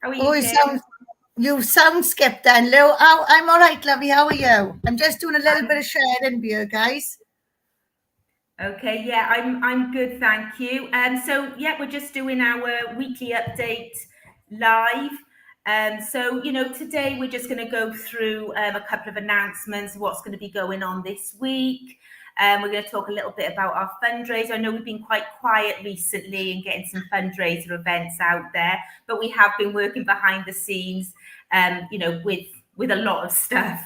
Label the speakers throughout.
Speaker 1: How are you,
Speaker 2: Oh,
Speaker 1: Kim?
Speaker 2: you sound skipped then, Lou. Oh, I'm all right, lovey. How are you? I'm just doing a little bit of sharing beer, guys.
Speaker 1: Okay, yeah, I'm good, thank you. So yeah, we're just doing our weekly update live. So today we're just going to go through a couple of announcements, what's going to be going on this week. We're going to talk a little bit about our fundraiser. I know we've been quite quiet recently and getting some fundraiser events out there, but we have been working behind the scenes, with a lot of stuff,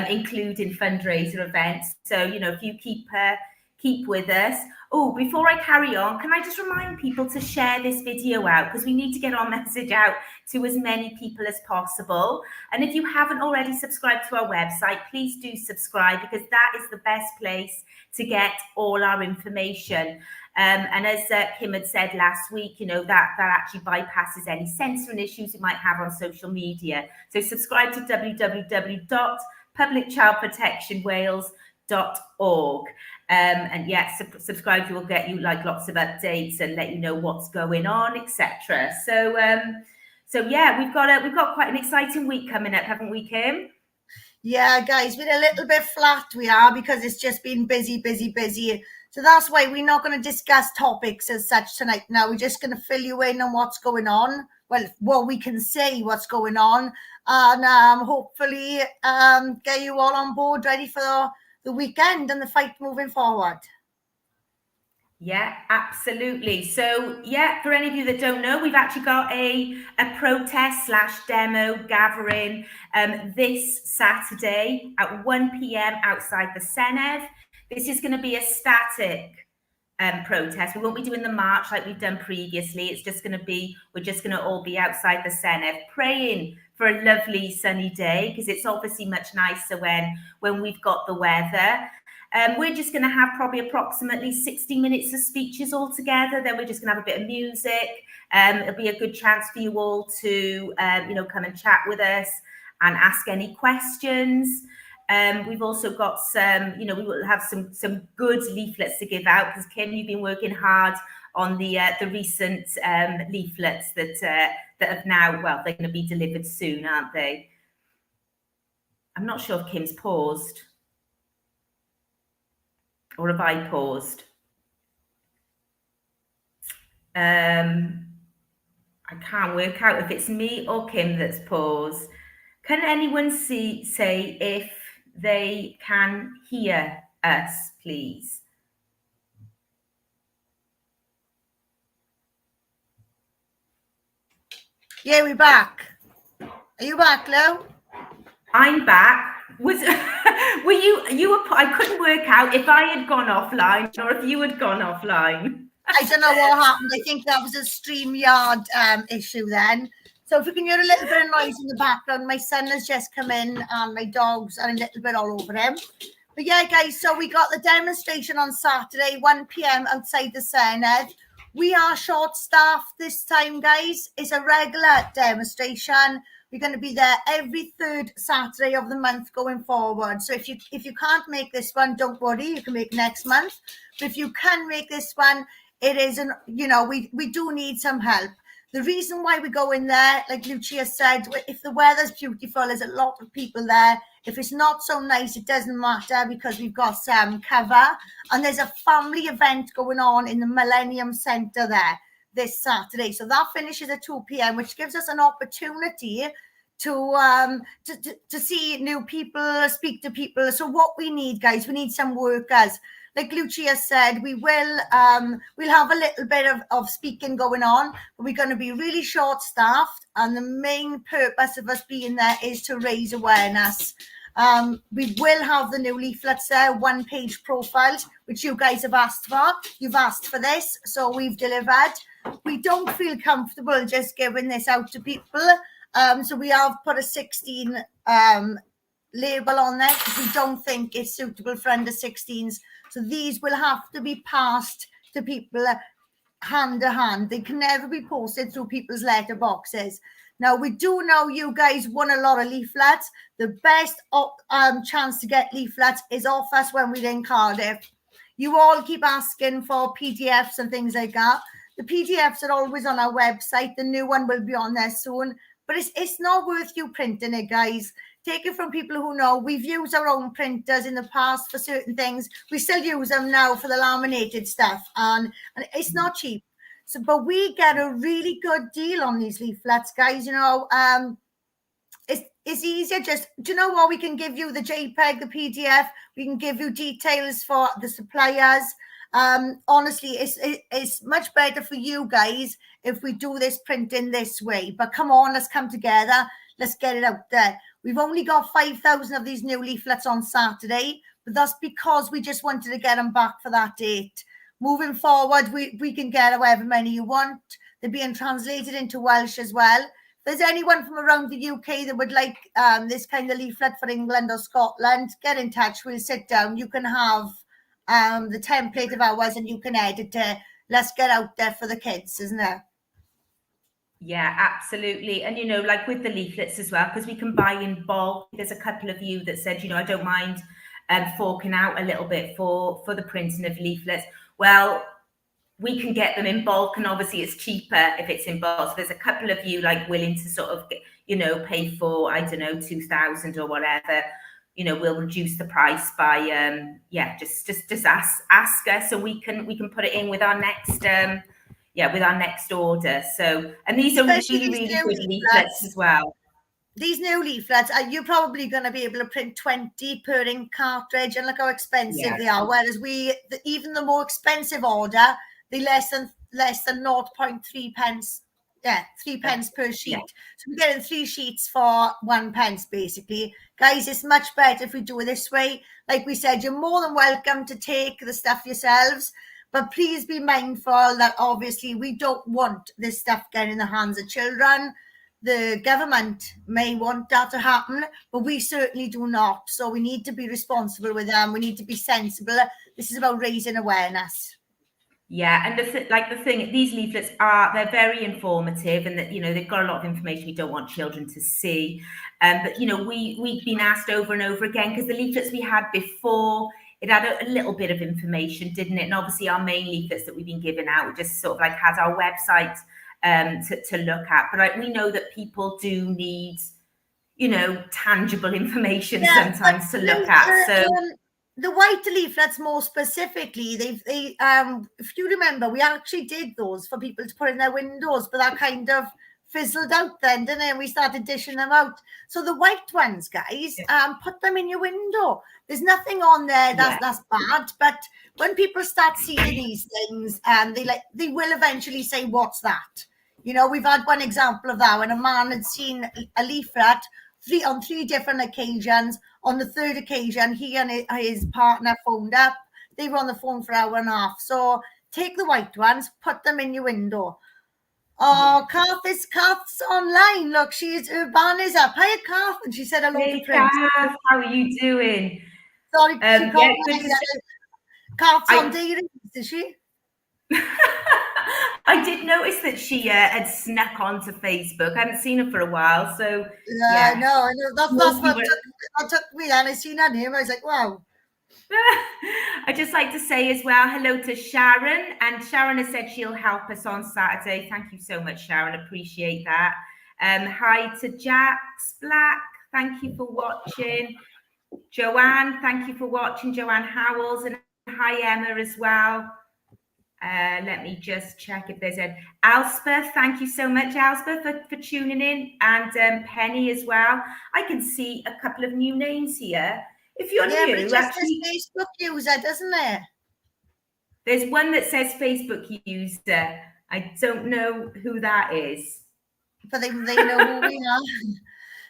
Speaker 1: including fundraiser events. So if you keep with us. Oh, before I carry on, can I just remind people to share this video out, because we need to get our message out to as many people as possible. And if you haven't already subscribed to our website, please do subscribe, because that is the best place to get all our information. And as Kim had said last week, that actually bypasses any censoring issues you might have on social media. So subscribe to www.publicchildprotectionwales.org. And yes, subscribe, will get you like lots of updates and let you know what's going on, etc. So yeah, we've got quite an exciting week coming up, haven't we, Kim?
Speaker 2: Yeah, guys, we're a little bit flat, we are, because it's just been busy. So that's why we're not going to discuss topics as such tonight. Now we're just going to fill you in on what's going on. Well, what we can say what's going on, and hopefully get you all on board, ready for the weekend and the fight moving forward.
Speaker 1: Yeah, absolutely. So yeah, for any of you that don't know, we've actually got a protest / demo gathering this Saturday at 1 p.m. outside the Senedd. This is going to be a static protest. We won't be doing the march like we've done previously. We're just going to all be outside the Senedd praying for a lovely sunny day, because it's obviously much nicer when we've got the weather. We're just going to have probably approximately 60 minutes of speeches all together. Then we're just going to have a bit of music. It'll be a good chance for you all to, come and chat with us and ask any questions. We've also got some, we will have some good leaflets to give out, because Kim, you've been working hard on the recent leaflets that have now, well, they're going to be delivered soon, aren't they? I'm not sure if Kim's paused. Or have I paused? I can't work out if it's me or Kim that's paused. Can anyone say if they can hear us, please?
Speaker 2: Yeah, we're back. Are you back, Lou?
Speaker 1: I'm back. Were you were? I couldn't work out if I had gone offline or if you had gone offline.
Speaker 2: I don't know what happened. I think that was a StreamYard issue then. So if you can hear a little bit of noise in the background, my son has just come in and my dogs are a little bit all over him. But yeah, guys, so we got the demonstration on Saturday, 1 p.m. outside the Senedd. We are short-staffed this time, guys. It's a regular demonstration. We're going to be there every third Saturday of the month going forward. So if you can't make this one, don't worry. You can make next month. But if you can make this one, it is, we do need some help. The reason why we go in there, like Lucia said, if the weather's beautiful, there's a lot of people there. If it's not so nice, it doesn't matter, because we've got some cover. And there's a family event going on in the Millennium Centre there this Saturday. So that finishes at 2 p.m., which gives us an opportunity to see new people, speak to people. So what we need, guys, we need some workers. Like Lucia said, we'll have a little bit of speaking going on, but we're going to be really short-staffed, and the main purpose of us being there is to raise awareness. We will have the new leaflets there, one-page profiles, which you guys have asked for. You've asked for this, so we've delivered. We don't feel comfortable just giving this out to people, so we have put a 16 label on there, because we don't think it's suitable for under 16s. So these will have to be passed to people hand to hand. They can never be posted through people's letterboxes. Now, we do know you guys won a lot of leaflets. The best chance to get leaflets is off us when we're in Cardiff. You all keep asking for PDFs and things like that. The PDFs are always on our website. The new one will be on there soon. but it's not worth you printing it, guys. Take it from people who know. We've used our own printers in the past for certain things. We still use them now for the laminated stuff, and it's not cheap. So, but we get a really good deal on these leaflets, guys. You know, it's easier. Just, do you know what? We can give you the JPEG, the PDF. We can give you details for the suppliers. Honestly, it's much better for you guys if we do this printing this way. But come on, let's come together. Let's get it out there. We've only got 5,000 of these new leaflets on Saturday, but that's because we just wanted to get them back for that date. Moving forward, we can get however many you want. They're being translated into Welsh as well. If there's anyone from around the UK that would like this kind of leaflet for England or Scotland, get in touch. We'll sit down. You can have the template of ours and you can edit it. Let's get out there for the kids, isn't it?
Speaker 1: Yeah, absolutely. And, you know, like with the leaflets as well, because we can buy in bulk. There's a couple of you that said, you know, I don't mind forking out a little bit for the printing of leaflets. Well, we can get them in bulk, and obviously it's cheaper if it's in bulk. So there's a couple of you like willing to sort of, you know, pay for, I don't know, 2,000 or whatever. You know, we'll reduce the price by just ask us, so we can put it in with our next with our next order. So, and these are really good leaflets as well.
Speaker 2: These new leaflets, you're probably going to be able to print 20 per ink cartridge, and look how expensive they are. Whereas even the more expensive order, they less than 0.3 pence. Yeah, 3 pence per sheet. Yeah. So we're getting 3 sheets for 1 pence, basically. Guys, it's much better if we do it this way. Like we said, you're more than welcome to take the stuff yourselves, but please be mindful that obviously we don't want this stuff getting in the hands of children. The government may want that to happen, but we certainly do not. So we need to be responsible with them. We need to be sensible. This is about raising awareness.
Speaker 1: Yeah, and these leaflets they're very informative, and that, you know, they've got a lot of information we don't want children to see. But, you know, we've been asked over and over again, because the leaflets we had before, it had a little bit of information, didn't it? And obviously our main leaflets that we've been giving out just sort of like has our website to look at. But we know that people do need, you know, tangible information sometimes to look at. So
Speaker 2: the white leaflets, more specifically, if you remember, we actually did those for people to put in their windows, but that kind of fizzled out then, didn't it? We started dishing them out. So the white ones, guys, put them in your window. There's nothing on there that's bad, but when people start seeing these things, they will eventually say, "What's that?" You know, we've had one example of that when a man had seen a leaflet on 3 different occasions. On the 3rd occasion, he and his partner phoned up. They were on the phone for an hour and a half. So take the white ones, put them in your window. Oh, Kath's online. Look, her banner's up. Hiya, Kath. And she said hello to Prince.
Speaker 1: Kath, how are you doing?
Speaker 2: Sorry, she called me. Kath's on day release, is she?
Speaker 1: I did notice that she had snuck onto Facebook. I hadn't seen her for a while, so
Speaker 2: I know. That's what took me. And I seen her name. I was like, wow.
Speaker 1: I'd just like to say as well, hello to Sharon. And Sharon has said she'll help us on Saturday. Thank you so much, Sharon. Appreciate that. Hi to Jax Black. Thank you for watching. Joanne, thank you for watching. Joanne Howells. And hi, Emma, as well. Let me just check if there's Elspeth. Thank you so much, Elspeth, for tuning in, and Penny as well. I can see a couple of new names here. If you're new,
Speaker 2: but it just says Facebook user, doesn't it?
Speaker 1: There's one that says Facebook user. I don't know who that is,
Speaker 2: but they know who we are.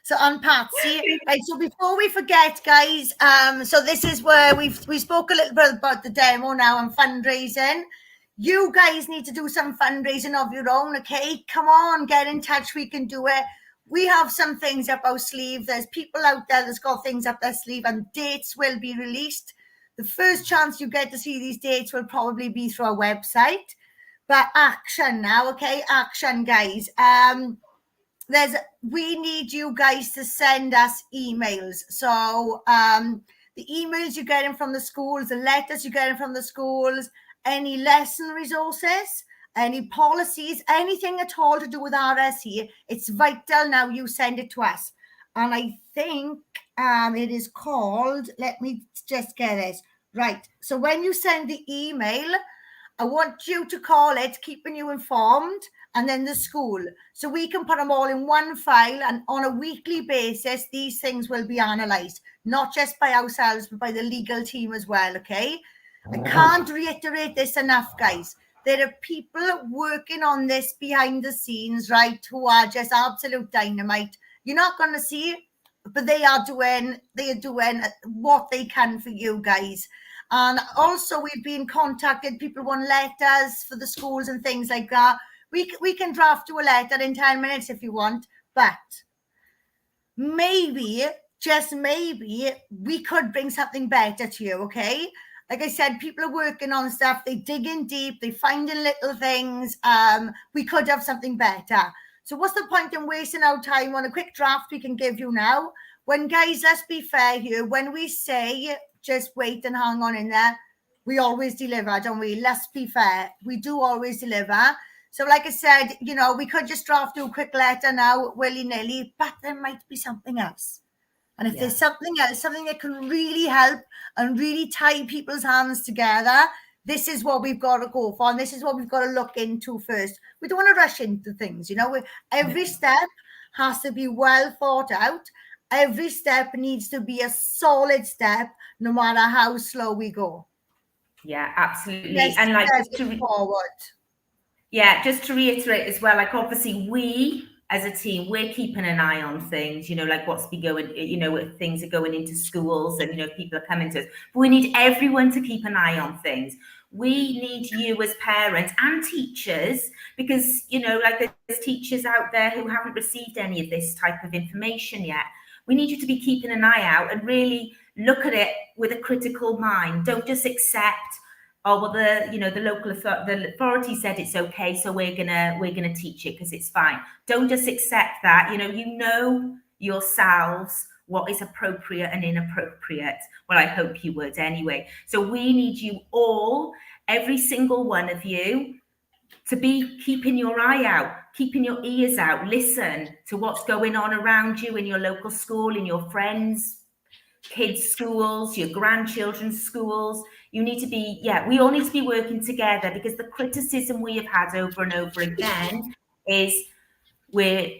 Speaker 2: So I'm Patsy. Right. So before we forget, guys, so this is where we spoke a little bit about the demo now and fundraising. You guys need to do some fundraising of your own, okay? Come on, get in touch. We can do it. We have some things up our sleeve. There's people out there that's got things up their sleeve, and dates will be released. The first chance you get to see these dates will probably be through our website. But action now, okay? Action, guys. We need you guys to send us emails. So the emails you're getting from the schools, the letters you're getting from the schools, any lesson resources, any policies, anything at all to do with RSE, it's vital now you send it to us. And I think it is called, let me just get it right. So when you send the email, I want you to call it Keeping You Informed, and then the school. So we can put them all in one file, and on a weekly basis, these things will be analysed, not just by ourselves, but by the legal team as well, okay? I can't reiterate this enough, guys. There are people working on this behind the scenes, right, who are just absolute dynamite. You're not going to see it, but they are doing what they can for you guys. And also we've been contacted, people want letters for the schools and things like that. We can draft you a letter in 10 minutes if you want, but maybe, just maybe, we could bring something better to you, okay? Like I said, people are working on stuff, they dig in deep, they find in little things. We could have something better. So what's the point in wasting our time on a quick draft we can give you now? When, guys, let's be fair here, when we say just wait and hang on in there, we always deliver, don't we? Let's be fair, we do always deliver. So like I said, you know, we could just draft you a quick letter now, willy-nilly, but there might be something else. And if there's something else, something that can really help and really tie people's hands together, this is what we've got to go for. And this is what we've got to look into first. We don't want to rush into things, you know. Every step has to be well thought out. Every step needs to be a solid step, no matter how slow we go.
Speaker 1: Yeah, absolutely.
Speaker 2: Yes,
Speaker 1: and like
Speaker 2: forward.
Speaker 1: Yeah, just to reiterate as well, like obviously we as a team, we're keeping an eye on things, you know, like what's been going, you know, if things are going into schools and, you know, people are coming to us. But we need everyone to keep an eye on things. We need you as parents and teachers, because, you know, like there's teachers out there who haven't received any of this type of information yet. We need you to be keeping an eye out and really look at it with a critical mind. Don't just accept, oh well, the local authority said it's okay, so we're gonna teach it because it's fine. Don't just accept that. You know yourselves what is appropriate and inappropriate. Well, I hope you would anyway. So we need you all, every single one of you, to be keeping your eye out, keeping your ears out, listen to what's going on around you in your local school, in your friends' kids' schools, your grandchildren's schools. You need to be, we all need to be working together, because the criticism we have had over and over again is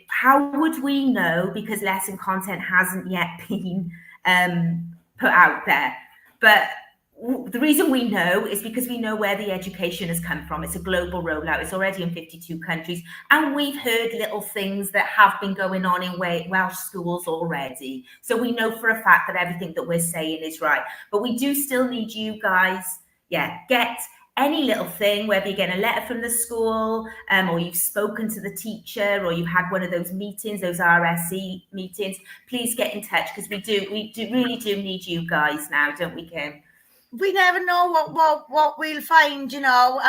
Speaker 1: how would we know, because lesson content hasn't yet been put out there. But the reason we know is because we know where the education has come from. It's a global rollout. It's already in 52 countries. And we've heard little things that have been going on in Welsh schools already. So we know for a fact that everything that we're saying is right. But we do still need you guys, get any little thing, whether you get a letter from the school, or you've spoken to the teacher, or you've had one of those meetings, those RSE meetings, please get in touch, because we really do need you guys now, don't we, Kim?
Speaker 2: We never know what we'll find, you know.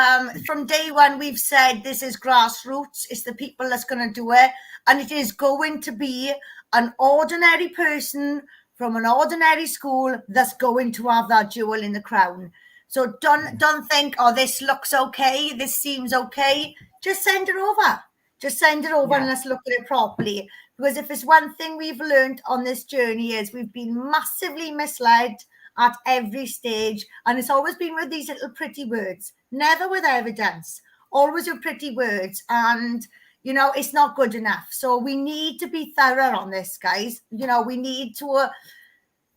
Speaker 2: From day one, we've said this is grassroots. It's the people that's going to do it. And it is going to be an ordinary person from an ordinary school that's going to have that jewel in the crown. So don't think, oh, this looks okay, this seems okay. Just send it over. Just send it over and let's look at it properly. Because if it's one thing we've learned on this journey, is we've been massively misled at every stage, and it's always been with these little pretty words, never with evidence, always with pretty words, and you know, it's not good enough. So we need to be thorough on this, guys. You know, we need to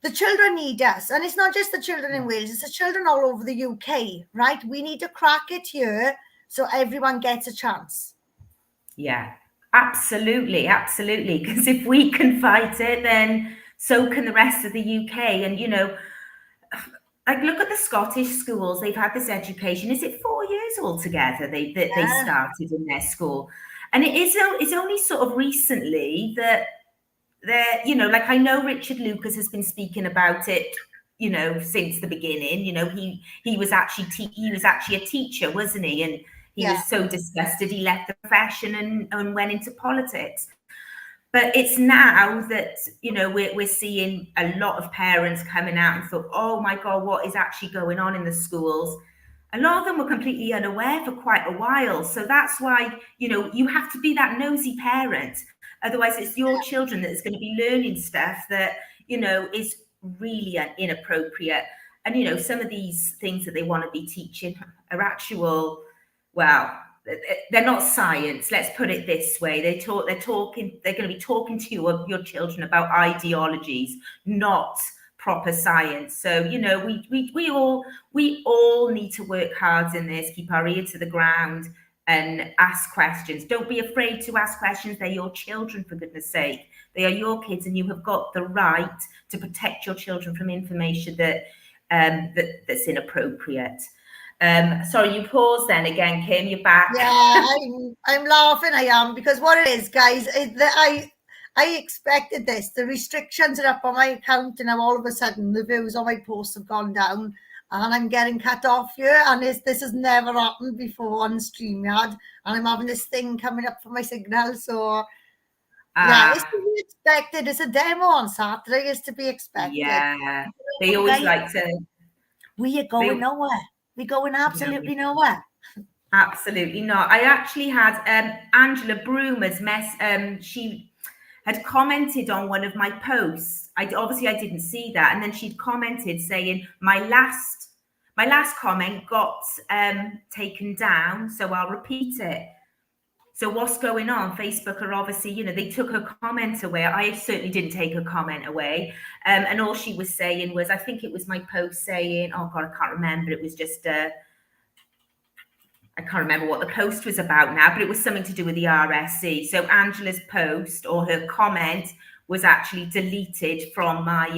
Speaker 2: the children need us, and it's not just the children in Wales, it's the children all over the UK, right? We need to crack it here so everyone gets a chance.
Speaker 1: Absolutely, because if we can fight it, then so can the rest of the UK. And you know, like, look at the Scottish schools. They've had this education. Is it 4 years altogether they started in their school? And it's only sort of recently that you know, like, I know Richard Lucas has been speaking about it, you know, since the beginning. You know, he was actually a teacher, wasn't he? And he was so disgusted he left the profession and went into politics. But it's now that, you know, we're seeing a lot of parents coming out and thought, oh my God, what is actually going on in the schools? a lot of them were completely unaware for quite a while. So that's why, you have to be that nosy parent. Otherwise, it's your children that is going to be learning stuff that, is really inappropriate. And, some of these things that they want to be teaching are actual, well, they're not science. Let's put it this way. They're going to be talking to your children about ideologies, not proper science. So, we all need to work hard in this, keep our ear to the ground and ask questions. Don't be afraid to ask questions. They're your children, for goodness sake. They are your kids, and you have got the right to protect your children from information that's inappropriate. Sorry, you paused then again, Kim. You're back.
Speaker 2: Yeah, I'm laughing. I am, because what it is, guys, I expected this. The restrictions are up on my account, and now all of a sudden the views on my posts have gone down, and I'm getting cut off here. And this has never happened before on StreamYard, and I'm having this thing coming up for my signal. So yeah, it's to be expected. It's a demo on Saturday. It's to be expected.
Speaker 1: Yeah, they always like to.
Speaker 2: We are going nowhere. We're going absolutely nowhere.
Speaker 1: Absolutely not. I actually had Angela Broomer's she had commented on one of my posts. I didn't see that, and then she'd commented saying my last comment got taken down, so I'll repeat it. So what's going on? Facebook are obviously, they took her comment away. I certainly didn't take her comment away. And all she was saying was, I think it was my post saying, oh God, I can't remember. It was just, I can't remember what the post was about now, but it was something to do with the RSC. So Angela's post or her comment was actually deleted from my,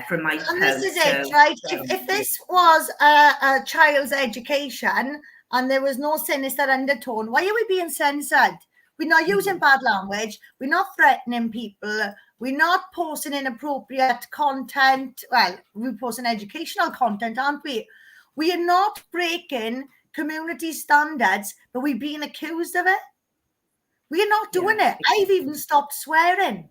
Speaker 1: from my
Speaker 2: and
Speaker 1: post.
Speaker 2: And this is it, right? If this was a child's education, and there was no sinister undertone, why are we being censored? We're not using bad language. We're not threatening people. We're not posting inappropriate content. Well, we're posting educational content, aren't we? We are not breaking community standards, but we're being accused of it. We are not doing it. I've even stopped swearing.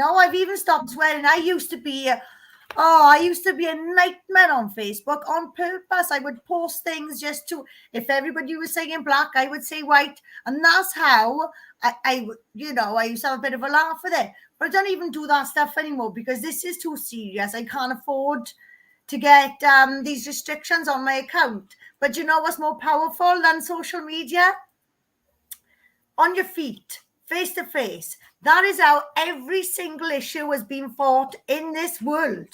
Speaker 2: I've even stopped swearing. I used to be a nightmare on Facebook on purpose. I would post things just to, if everybody was saying black, I would say white. And that's how I used to have a bit of a laugh with it. But I don't even do that stuff anymore because this is too serious. I can't afford to get these restrictions on my account. But you know what's more powerful than social media? On your feet, face to face. That is how every single issue has been fought in this world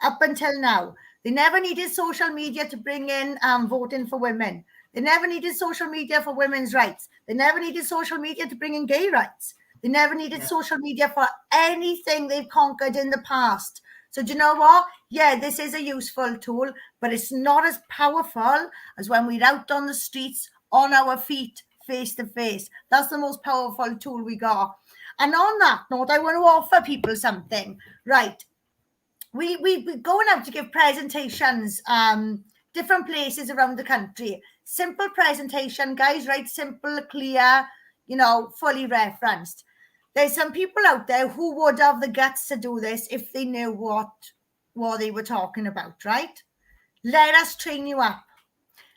Speaker 2: up until now. They never needed social media to bring in voting for women. They never needed social media for women's rights. They never needed social media to bring in gay rights. They never needed social media for anything they've conquered in the past. So do you know what? Yeah, this is a useful tool, but it's not as powerful as when we're out on the streets, on our feet, face to face. That's the most powerful tool we got. And on that note, I want to offer people something. Right. We're going out to give presentations, different places around the country. Simple presentation, guys, right? Simple, clear, fully referenced. There's some people out there who would have the guts to do this if they knew what they were talking about, right? Let us train you up.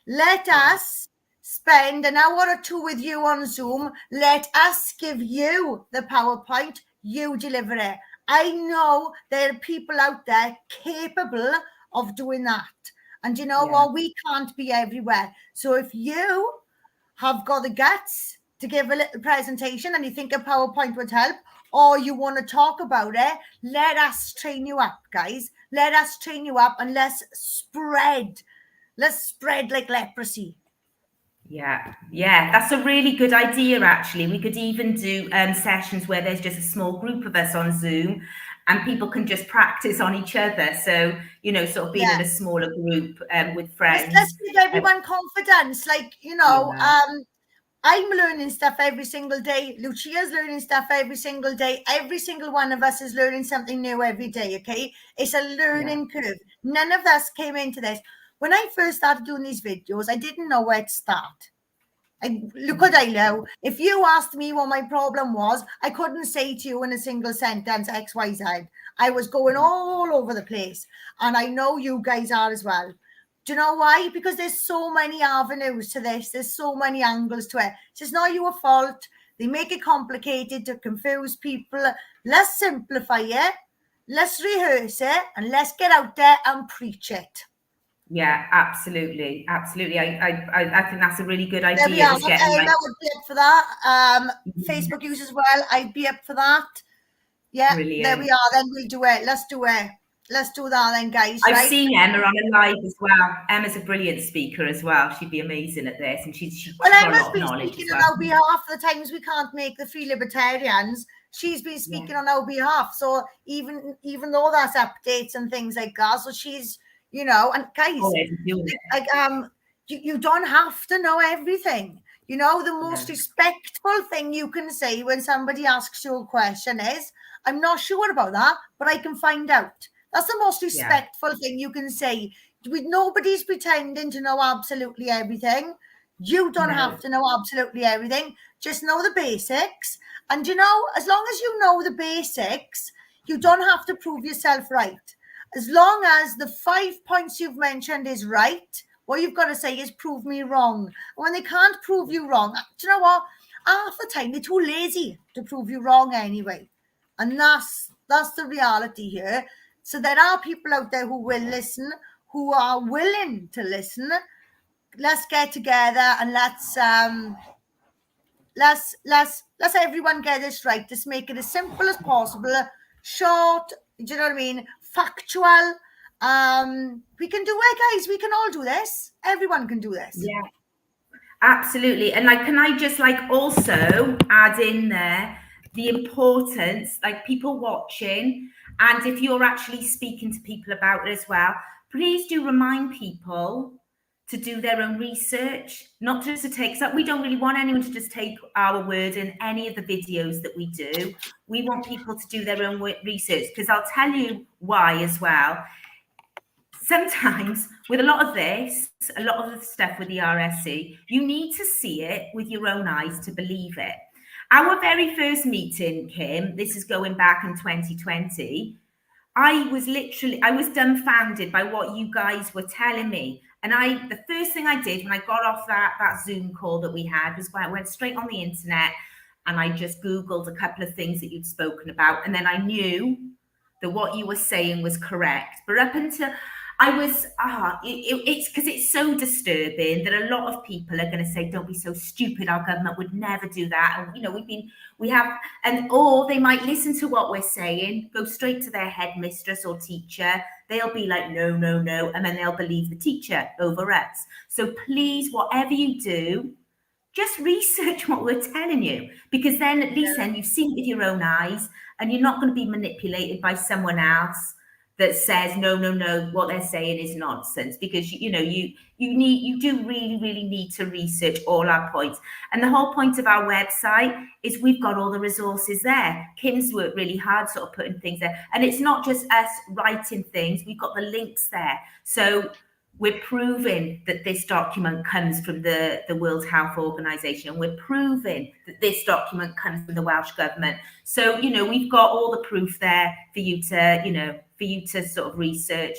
Speaker 2: Let us spend an hour or two with you on Zoom. Let us give you the PowerPoint. You deliver it. I know there are people out there capable of doing that. And you know what? We can't be everywhere. So if you have got the guts to give a little presentation and you think a PowerPoint would help, or you want to talk about it, let us train you up, guys. Let us train you up and let's spread like leprosy.
Speaker 1: Yeah, that's a really good idea, actually. We could even do sessions where there's just a small group of us on Zoom and people can just practice on each other. So, sort of being in a smaller group with friends.
Speaker 2: Let's give everyone confidence. I'm learning stuff every single day. Lucia's learning stuff every single day. Every single one of us is learning something new every day, okay? It's a learning curve. None of us came into this. When I first started doing these videos, I didn't know where to start. Look what I know. If you asked me what my problem was, I couldn't say to you in a single sentence X, Y, Z. I was going all over the place. And I know you guys are as well. Do you know why? Because there's so many avenues to this. There's so many angles to it. It's not your fault. They make it complicated to confuse people. Let's simplify it. Let's rehearse it, and let's get out there and preach it.
Speaker 1: Yeah, absolutely. Absolutely. I think that's a really good idea.
Speaker 2: There we are.
Speaker 1: Just getting
Speaker 2: Emma would be up for that. Facebook use as well. I'd be up for that. Yeah,
Speaker 1: Brilliant.
Speaker 2: there we are. Then we'll do it. Let's do it. Let's do that then, guys.
Speaker 1: I've seen Emma on a live as well. Emma's a brilliant speaker as well. She'd be amazing at this, and she's got a lot of knowledge.
Speaker 2: Speaking on our behalf the times we can't make the Free Libertarians. She's been speaking on our behalf. So even though that's updates and things like that, so she's, you know, and guys, you don't have to know everything. You know, the most respectful thing you can say when somebody asks you a question is, I'm not sure about that, but I can find out. That's the most respectful thing you can say. Nobody's pretending to know absolutely everything. You don't have to know absolutely everything. Just know the basics. And, you know, as long as you know the basics, you don't have to prove yourself right. As long as the 5 points you've mentioned is right, what you've got to say is prove me wrong. And when they can't prove you wrong, do you know what? Half the time, they're too lazy to prove you wrong anyway. And that's the reality here. So there are people out there who will listen, who are willing to listen. Let's get together and let's everyone get this right. Let's make it as simple as possible, short. Do you know what I mean? Factual. We can do it, guys. We can all do this. Everyone can do this.
Speaker 1: Yeah, absolutely. And like, can I just like also add in there the importance, like people watching, and if you're actually speaking to people about it as well, please do remind people to do their own research, not just to take, so we don't really want anyone to just take our word in any of the videos that we do. We want people to do their own research, because I'll tell you why as well. Sometimes with a lot of this, a lot of the stuff with the RSC, you need to see it with your own eyes to believe it. Our very first meeting, Kim, this is going back in 2020, I was dumbfounded by what you guys were telling me. And the first thing I did when I got off that Zoom call that we had was I went straight on the internet and I just Googled a couple of things that you'd spoken about. And then I knew that what you were saying was correct. But up until it's because it's so disturbing that a lot of people are going to say, don't be so stupid, our government would never do that. And, you know, or they might listen to what we're saying, go straight to their headmistress or teacher. They'll be like, no, no, no. And then they'll believe the teacher over us. So please, whatever you do, just research what we're telling you, because then at least then you've seen it with your own eyes and you're not going to be manipulated by someone else that says, no, no, no, what they're saying is nonsense, because, you know, you do really, really need to research all our points. And the whole point of our website is we've got all the resources there. Kim's worked really hard sort of putting things there. And it's not just us writing things, we've got the links there. So we're proving that this document comes from the World Health Organization. We're proving that this document comes from the Welsh government. So, you know, we've got all the proof there for you to sort of research.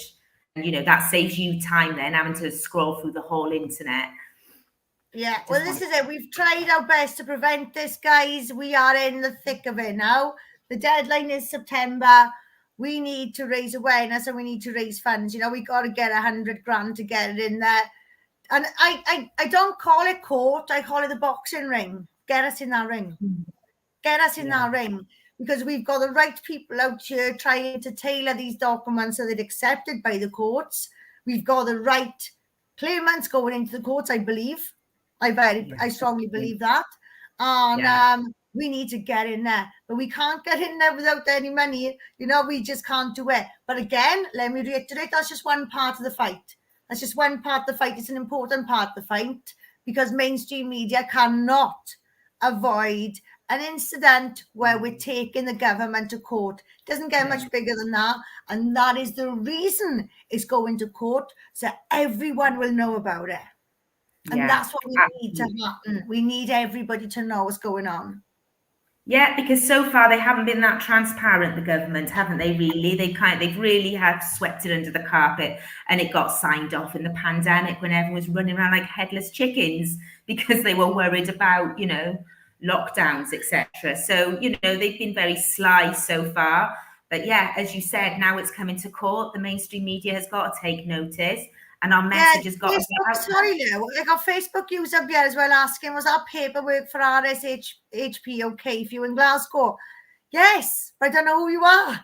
Speaker 1: And, you know, that saves you time then having to scroll through the whole internet.
Speaker 2: Yeah, well, this is it. We've tried our best to prevent this, guys. We are in the thick of it now. The deadline is September. We need to raise awareness and we need to raise funds. You know, we got to get 100 grand to get it in there. And I don't call it court. I call it the boxing ring. Get us in that ring. Get us in that ring. Because we've got the right people out here trying to tailor these documents so they're accepted by the courts. We've got the right claimants going into the courts, I believe. I strongly believe that. And we need to get in there. But we can't get in there without any money. You know, we just can't do it. But again, let me reiterate, that's just one part of the fight. That's just one part of the fight. It's an important part of the fight, because mainstream media cannot avoid an incident where we're taking the government to court. It doesn't get much bigger than that. And that is the reason it's going to court, so everyone will know about it. And that's what we need to happen. We need everybody to know what's going on.
Speaker 1: Yeah, because so far they haven't been that transparent, the government, haven't they, really? They've really have swept it under the carpet, and it got signed off in the pandemic when everyone was running around like headless chickens because they were worried about, lockdowns, etc. So, they've been very sly so far. But yeah, as you said, now it's coming to court. The mainstream media has got to take notice, and our message has got to get out.
Speaker 2: Sorry, Lou. Like our Facebook user here as well asking, was our paperwork for RSHP okay if you in Glasgow? Yes, but I don't know who you are.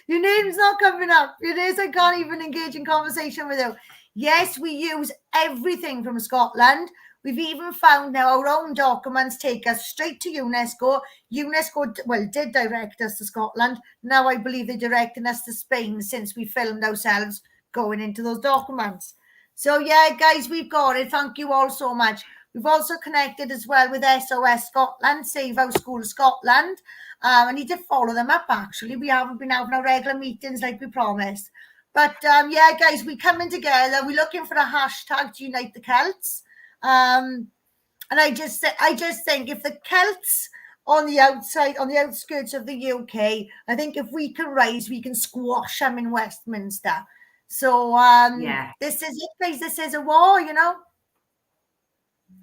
Speaker 2: Your name's not coming up. It is, I can't even engage in conversation with you. Yes, we use everything from Scotland. We've even found now our own documents take us straight to UNESCO. UNESCO, well, did direct us to Scotland. Now I believe they're directing us to Spain since we filmed ourselves going into those documents. So yeah, guys, we've got it. Thank you all so much. We've also connected as well with SOS Scotland, Save Our School Scotland. I need to follow them up, actually. We haven't been having our regular meetings like we promised. But yeah, guys, we're coming together. We're looking for a hashtag to unite the Celts. And I just think if the Celts on the outside, on the outskirts of the UK, I think if we can rise, we can squash them in Westminster. So this is it, guys. This is a war,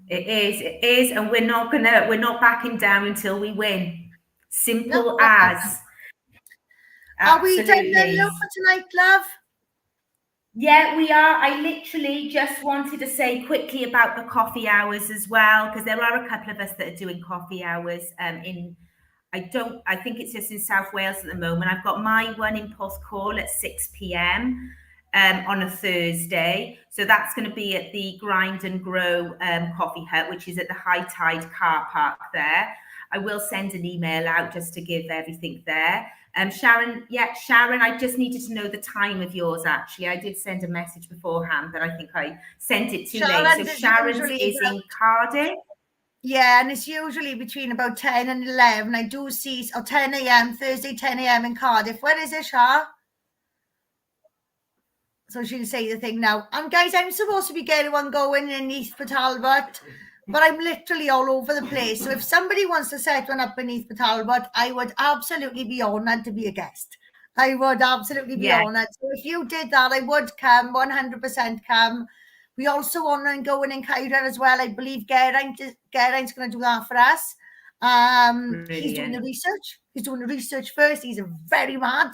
Speaker 1: It is, and we're not backing down until we win. Simple as.
Speaker 2: Are we done then, Lou, for tonight, love?
Speaker 1: Yeah, we are. I literally just wanted to say quickly about the coffee hours as well, because there are a couple of us that are doing coffee hours I think it's just in South Wales at the moment. I've got my one in Porthcawl at 6 p.m. On a Thursday. So that's going to be at the Grind and Grow Coffee Hut, which is at the High Tide car park there. I will send an email out just to give everything there. Sharon, I just needed to know the time of yours, actually. I did send a message beforehand, but I think I sent it too late. So Sharon's is in Cardiff.
Speaker 2: Yeah, and it's usually between about 10 and 11. I do see, 10 a.m., Thursday, 10 a.m. in Cardiff. Where is it, Shah? So she'll say the thing now. And guys, I'm supposed to be getting one going in East Talbot, but I'm literally all over the place. So if somebody wants to set one up in East Talbot, I would absolutely be honoured to be a guest. I would absolutely be honoured. So if you did that, I would come, 100% come. We also honour and going in Cairo as well. I believe Geraint's going to do that for us. He's doing the research. He's doing the research first. He's very mad.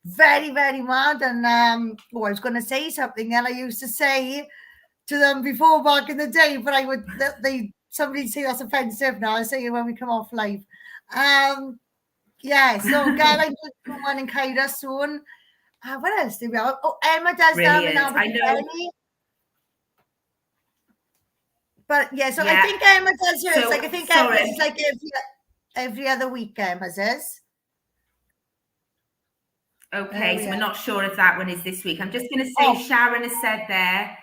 Speaker 2: Very, very mad. And I was going to say something that I used to say to them before back in the day, but somebody say that's offensive now. I say it when we come off live. Yeah, so Geraint will do one in Cairo soon. What else do we have? Oh, Emma does that in Abergavenny. But yeah, so I think Emma does hers. I think Emma's is like every other week, Emma's is.
Speaker 1: Okay, so we're not sure if that one is this week. I'm just going to say Sharon has said there.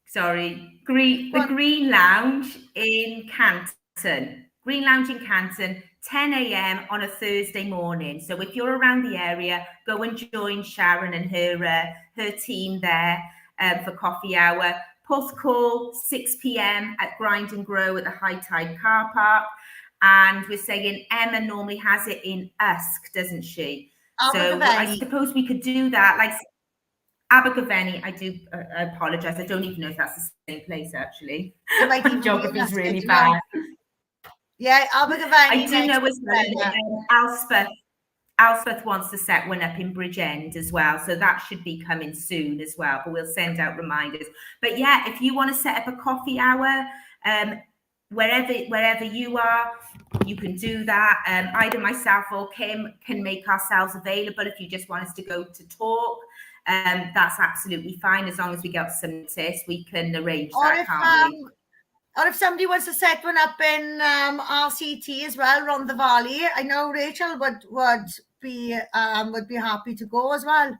Speaker 1: Sorry, the Green Lounge in Canton. Green Lounge in Canton, 10 a.m. on a Thursday morning. So if you're around the area, go and join Sharon and her team there for coffee hour. Porthcawl, 6 p.m. at Grind and Grow at the High Tide car park. And we're saying Emma normally has it in Usk, doesn't she? So I suppose we could do that. Like Abergavenny, I apologise. I don't even know if that's the same place, actually. My geography is really bad.
Speaker 2: Yeah, Abergavenny.
Speaker 1: I do know as well Elspeth wants to set one up in Bridgend as well. So that should be coming soon as well. But we'll send out reminders. But yeah, if you want to set up a coffee hour, wherever you are, you can do that. Either myself or Kim can make ourselves available if you just want us to go to talk. That's absolutely fine. As long as we get some notice, we can arrange that, can't we?
Speaker 2: Or if somebody wants to set one up in RCT as well, Rhondda Valley, I know Rachel would be happy to go as well.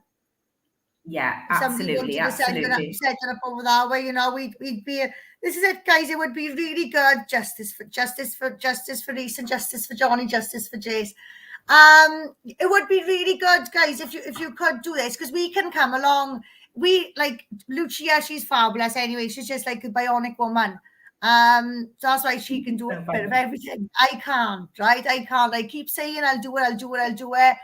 Speaker 1: Yeah, absolutely, absolutely.
Speaker 2: Set it up over that way, we'd be. This is it, guys. It would be really good. Justice for Reese and justice for Johnny, justice for Jace. It would be really good, guys, if you could do this, because we can come along. We like Lucia, she's fabulous anyway. She's just like a bionic woman. So that's why she can do a bit of everything. I can't, right? I can't. I keep saying I'll do it.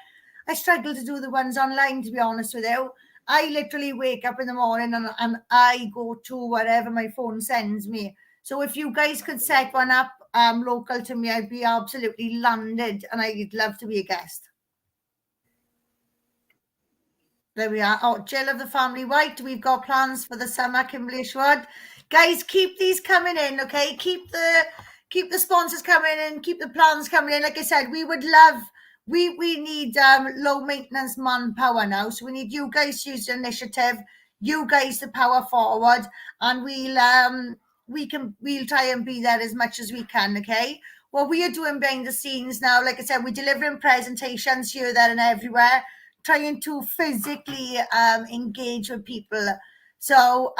Speaker 2: I struggle to do the ones online, to be honest with you. I literally wake up in the morning and I go to whatever my phone sends me. So if you guys could set one up local to me, I'd be absolutely landed, and I'd love to be a guest. There we are. Oh, Jill of the Family White. We've got plans for the summer, Kimberly Ashwood. Guys, keep these coming in, okay? Keep the sponsors coming in, keep the plans coming in. Like I said, we would love, we need low maintenance manpower now. So we need you guys to use the initiative, you guys to power forward, and we'll try and be there as much as we can, okay? What we are doing behind the scenes now, like I said, we're delivering presentations here, there, and everywhere, trying to physically engage with people. So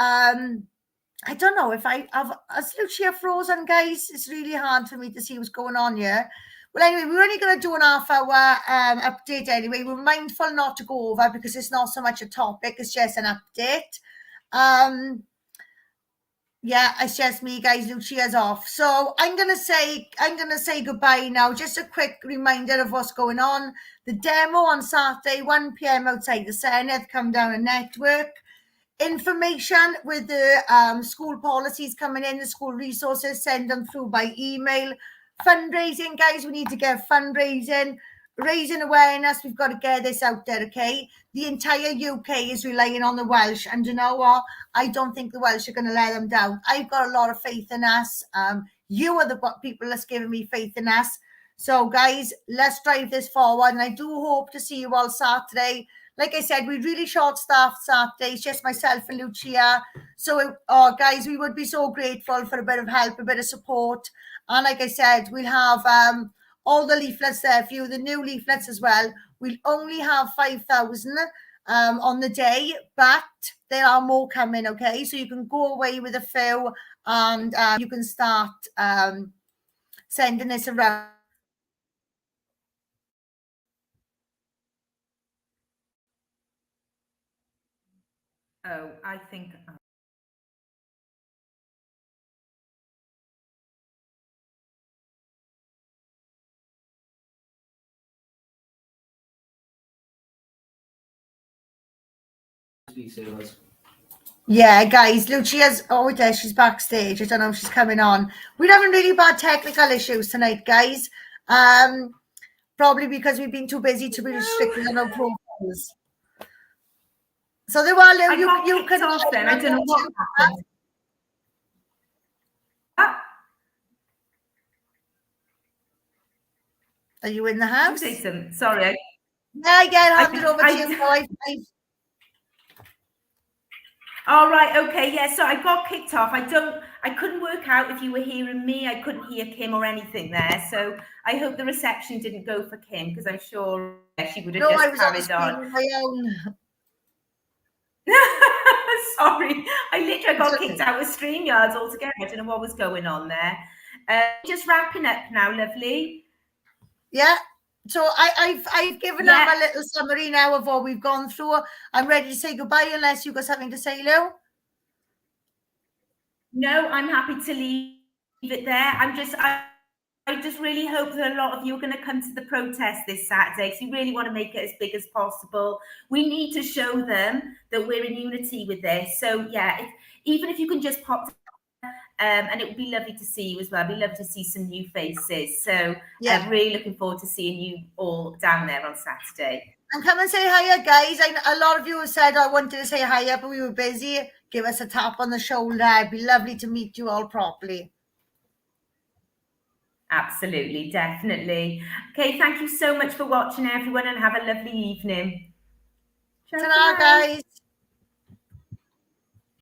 Speaker 2: I don't know if I have Lucia frozen, guys. It's really hard for me to see what's going on here. Well, anyway, we're only going to do an half-hour update anyway. We're mindful not to go over because it's not so much a topic; it's just an update. Yeah, it's just me, guys. Lucia's off, so I'm gonna say goodbye now. Just a quick reminder of what's going on. The demo on Saturday, 1 p.m. outside the Senedd. Come down and network. Information with the school policies coming in, the school resources, send them through by email. Fundraising, guys, we need to get fundraising, raising awareness. We've got to get this out there, okay? The entire UK is relying on the Welsh, and you know what? I don't think the Welsh are going to let them down. I've got a lot of faith in us. You are the people that's giving me faith in us. So, guys, let's drive this forward, and I do hope to see you all Saturday. Like I said, we're really short-staffed Saturday. It's just myself and Lucia. So, guys, we would be so grateful for a bit of help, a bit of support. And like I said, we'll have all the leaflets there for you, the new leaflets as well. We'll only have 5,000 on the day, but there are more coming, okay? So you can go away with a few, and you can start sending this around.
Speaker 1: Oh, I think...
Speaker 2: Yeah, guys, Lucia's there. She's backstage. I don't know if she's coming on. We're having really bad technical issues tonight, guys. Probably because we've been too busy to be restricted on our profiles. So there are you can
Speaker 1: off then. I don't know what happened.
Speaker 2: Are you in the house?
Speaker 1: Sorry.
Speaker 2: Yeah, I'll hand it over to you.
Speaker 1: All right, okay, yeah, so I got kicked off. I couldn't work out if you were hearing me. I couldn't hear Kim or anything there. So I hope the reception didn't go for Kim, because I'm sure she would have just carried on.
Speaker 2: My own.
Speaker 1: Sorry, I literally got kicked out of StreamYards altogether. I don't know what was going on there. Just wrapping up now, lovely.
Speaker 2: Yeah. So I've given them a little summary now of what we've gone through. I'm ready to say goodbye unless you've got something to say, Lou.
Speaker 1: No, I'm happy to leave it there. I just really hope that a lot of you are going to come to the protest this Saturday, because we really want to make it as big as possible. We need to show them that we're in unity with this. So yeah, even if you can just pop, and it would be lovely to see you as well. It'd be lovely to see some new faces. So I'm really looking forward to seeing you all down there on Saturday.
Speaker 2: And come and say hiya, guys. A lot of you have said I wanted to say hiya, but we were busy. Give us a tap on the shoulder. It'd be lovely to meet you all properly.
Speaker 1: Absolutely, definitely. Okay, thank you so much for watching, everyone, and have a lovely evening.
Speaker 2: Ta-ra, guys.